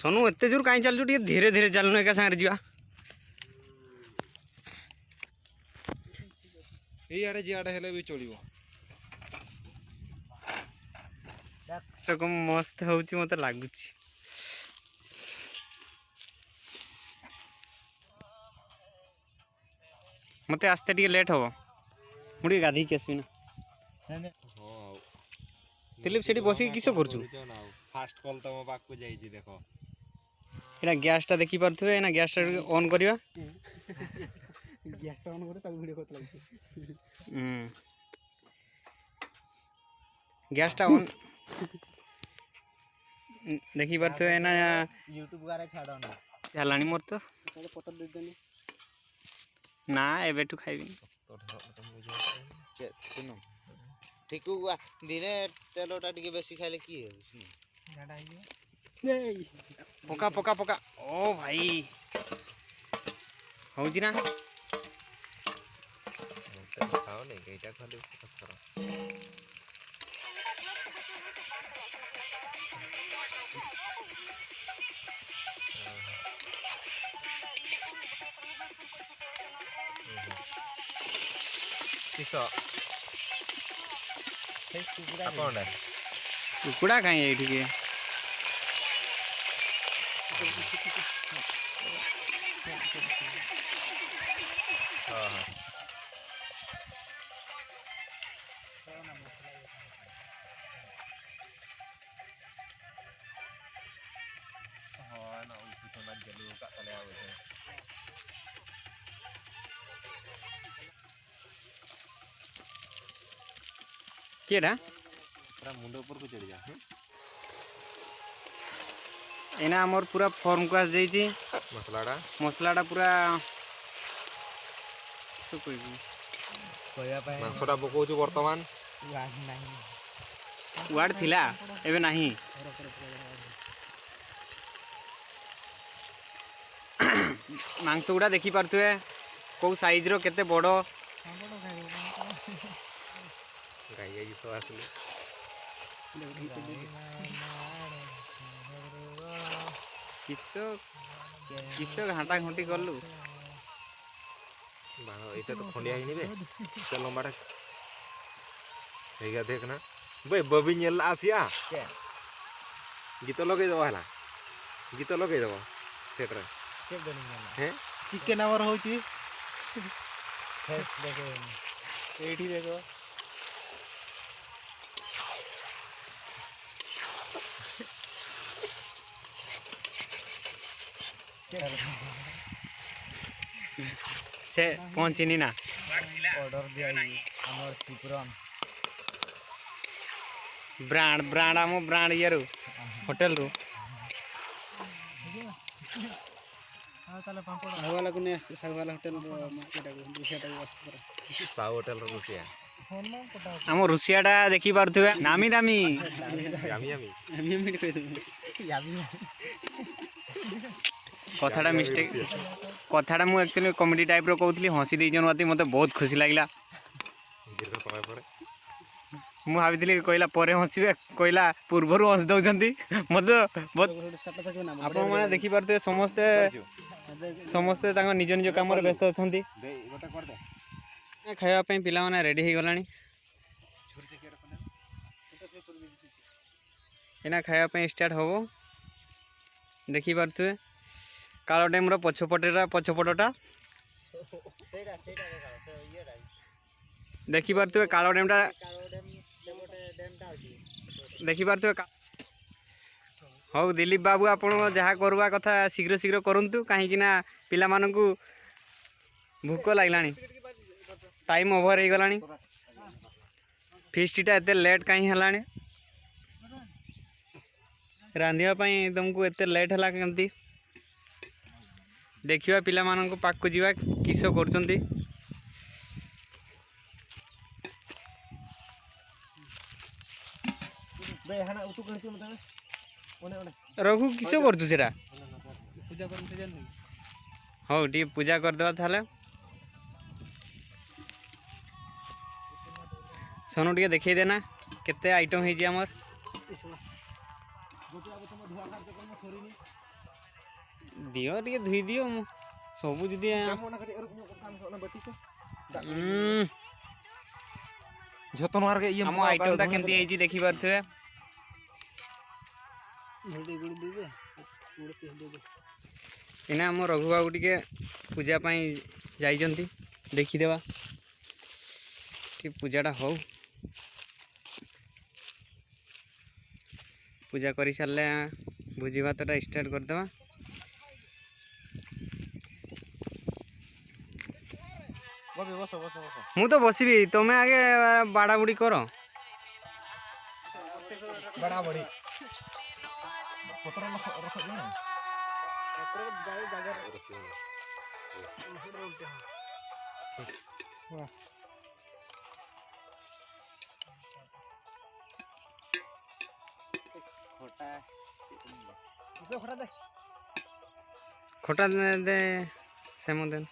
सोनू एत जोर कहीं चलु टे धीरे धीरे चलनु एका सागर जा ये जियाड़े हेले भी चलिबो तो मस्त होची मत लगुच मत आस्ते टे लेट हम मुझे गाधी की आसबी ना दिलीप से बस किस कर फास्ट कॉल तो मो पाक जाइए देखो एटा गैस टा देखि पारथुवे ना गैस टा ऑन करिया गैस टा ऑन करे तब वीडियो करत लागै गैस टा ऑन देखि पारथुवे ना यूट्यूब गारे छाडो ना चलानी मोर तो पतर दे देनी ना एबेठू खाइबी सुनो ठीक हुआ दिने तेलटा टिके बेसी खाइले की है गाडा ही पका पका पका ओ भाई होची ना खाओ नहीं एटा खाली करो किसो कुकुड़ा कहीं ये ठीक है केड़ा मुंड ऊपर को चढ़ जा एना हमर पूरा फॉर्म को आस जाइए मसलाटा पूरा मांसटा पकाउछु वर्तमान वार्ड थिला एबे नाही मांस गुड़ा देखि पारथुवे को साइज रो केते बड़ो गाइया जी तो आसले किसो किसो घाटा घंटी करलु बाण एटा तो खंडिया ही निबे ते लंबाटा हेगा देख ना बे बबी नेल आसिया गीत लगे दबा हला गीत लगे दबा सेटरा हैं चिकन आवर होची फेस देखो एठी देखो से पहुंचनी ना ऑर्डर दिया हमर सिपरन ब्रांड ब्रांड आम ब्रांड यार होटल रू सागवाला को ने सागवाला होटल मार्केट को दूसरा को वस्तु पर सा होटल रो रुसिया आम रुसियाटा देखि पारथुवे नामी दामी यामी यामी हम मिट कह दे यामी कथाटा मिस्टेक कथाटा मु एक्चुअली कॉमेडी टाइप रो कहउतली हसी देजन वाती मते बहुत खुशी लागला दीर्घ समय पर मु भावितली कहला परे हसीबे कहला पूर्वरु हस दउजंती मते बहुत आपण माने देखि पारते समस्ते समस्ते तांग निज निज काम रे व्यस्त अछंती गोटा कर दे खाଇବା ପାଇଁ ପିଲାମାନେ ରେଡ଼ି ହେଇଗଲାଣି ଏନା ଖାଇବା ପାଇଁ ଷ୍ଟାର୍ଟ ହବ ଦେଖିପାରୁଥିବେ କାଳ ଡ୍ୟାମ୍ର ପଛପଟଟା ଦେଖିପାରୁଥିବେ କାଳ ଡ୍ୟାମ୍ଟା ଦେଖିପାରୁଥିବେ ହଉ ଦିलीप ବାବୁ ଆପଣ ଯାହା କରିବା କଥା ଶୀଘ୍ର ଶୀଘ୍ର କରନ୍ତୁ କାହିଁକିନା ପିଲାମାନଙ୍କୁ ଭୋକ ଲାଗିଲାଣି टाइम ओवर हो गलानी फिस्टा एत लेट कहीं है रांधियापाई तुमको एत लेट है कमी देखा पिला मानक पाक जावा किस कर रघु किस कर हाँ टी पूजा करदे ताले सोनू टे देखई देना केते आइटम है आमर दियो टिके धुई दियो सबू जदि जतन वार के ये आम आइटमटा केमती ହେଇଛି ଦେଖି ପାରୁଥିବେ ଭିଡ଼ି ଗୁଡ଼ି ଦେଇଦେ ଗୋଟେ ପିସ୍ ଦେଇଦେ ଏନା ଆମ ରଘୁ ବାବୁ ଟିକେ ପୂଜା ପାଇଁ ଯାଇଛନ୍ତି ଦେଖିଦେବା ଟିକେ ପୂଜାଟା ହଉ ପୂଜା କରି ସାରିଲେ ଭୋଜି ଭାତଟା ଷ୍ଟାର୍ଟ କରିଦେବା बस बस बस ମୁଁ ତ ବସିବି ତମେ ଆଗେ ବାଡ଼ା ବୁଡ଼ି କର बड़ा बड़ी पत्र रख दे ना ଖଟା ଦେ ସେମ ଦେନ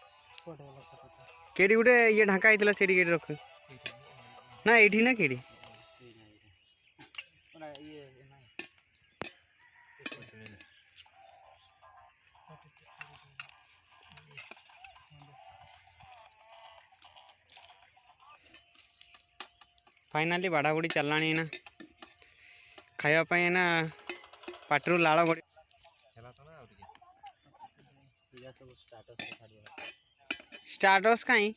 କେଡ଼ି ଗୋଟେ ଇଏ ଢାଙ୍କା ହେଇଥିଲା ସେଇଠି କେଡ଼ି ରଖ ନା ଏଇଠି ନା କେଡ଼ି फाइनाली बाड़ा बुड़ी चललानी ना खाया पाए ना पाटरू लाल गड़ी स्टार्टस कहीं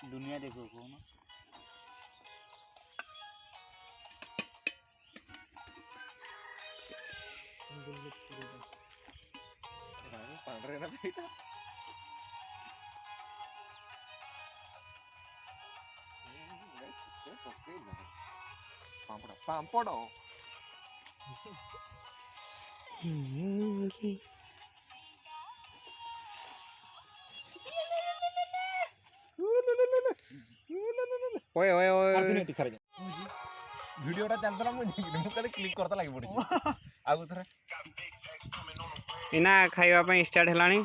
दुनिया देखो को ना पांडरे ना बेटा पापड़ पापड़ ओए ओए ओए वीडियोटा चलतला मु खाली क्लिक करता लागि पड़ी आगु थरे इना खाइबा ପାଇଁ स्टार्ट हेलानी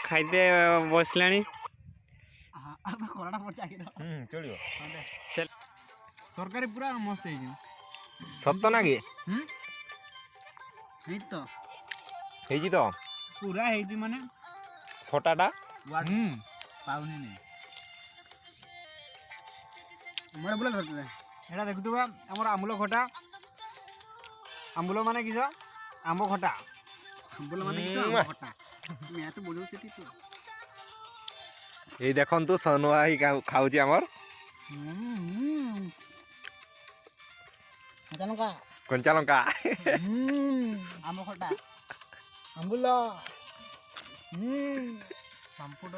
खाइते बसलानी कोराटा पड़ जाके चलियो तरकारी पूरा मस्त है सत्त ना कि तो हेजी तो पूरा है माने खटाटा पाउनी नहीं मोर बोला धरते एटा देखुतबा हमर आमुल खटा आमुल माने किस आंब खटा आंबुल माने किस आंब खटा मैं तो बोलू सेठी तो ये देखंतु सनुआ ही खाउची हमर कंचा लंका आंब खटा आंबुल पांपड़